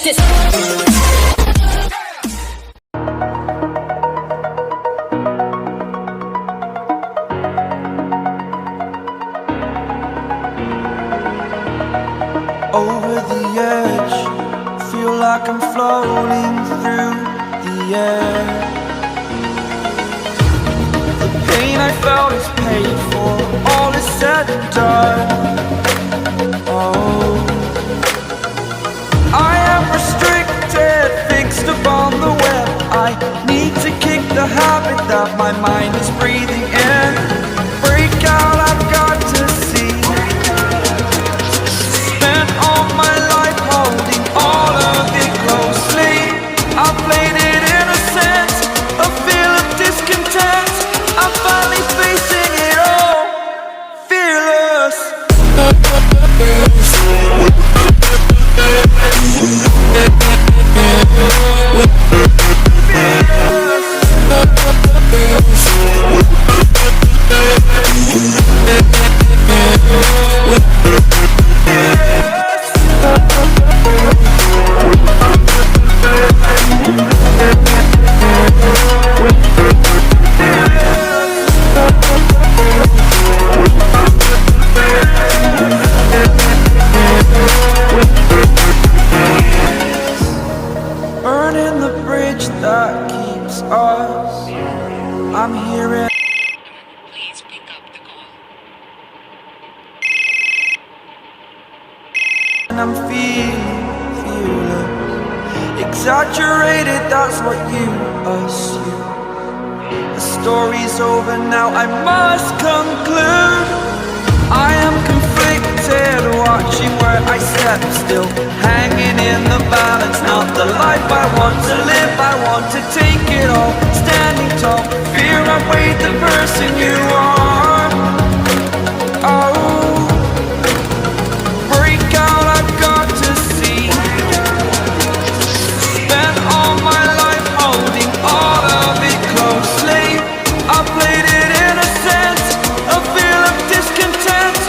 check this. Over the edge, feel like I'm floating through the air. The pain I felt is paid for, all is said and done. Oh, I am restricted, fixed upon the web. I need to kick the habit that my mind is breathing in. Break out, I've got to see. Spent all my life holding all of it closely. I played it innocent, a feel of discontent. I'm finally facing it all, fearless. Burning the bridge that keeps us. I'm hearing. Please pick up the call. And I'm feeling fearless. Exaggerated, that's what you assume. The story's over now, I must conclude. I am conflicted, watching where I step still, hanging in the balance. Not the life I want to live, I want to take it all. Standing tall, fear outweighed the person you are. Oh, break out, I've got to see. Spent all my life holding all of it closely. I played it innocent, a feel of discontent.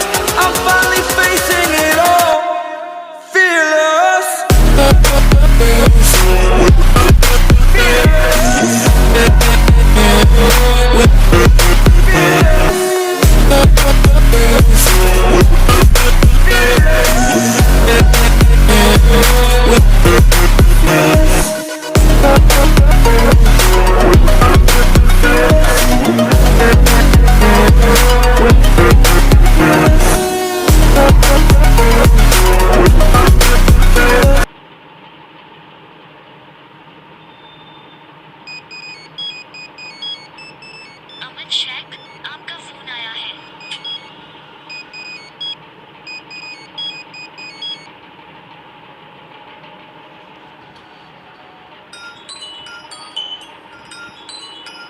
I'm finally facing it all, fearless. अमन शेख, आपका phone आया है।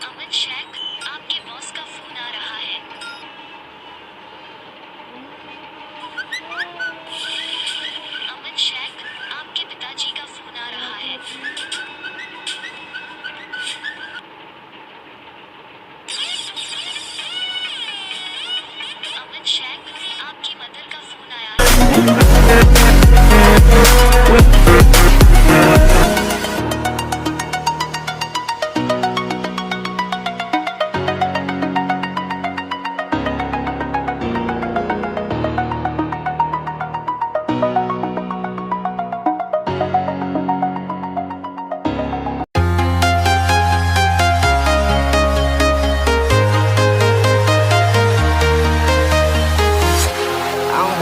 अमन शेख, आपके boss का phone आ रहा है। अमन शेख, आपके पिताजी का फोन आ रहा है। अमन शेख, आपकी मदर का फोन आया है।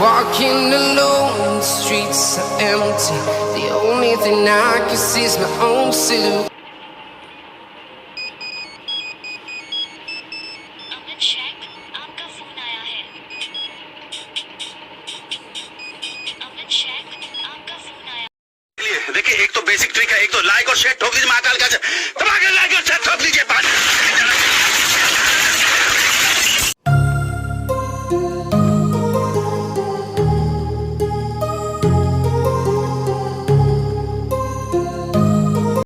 Walking alone, the streets are empty. The only thing I can see is my own silhouette. अमन शेख, आपका फोन आया है। अमन शेख, आपका फोन आया। देखिए, एक तो बेसिक ट्रिक है, एक तो लाइक और शेयर ठोक दीजिए महाकाल का।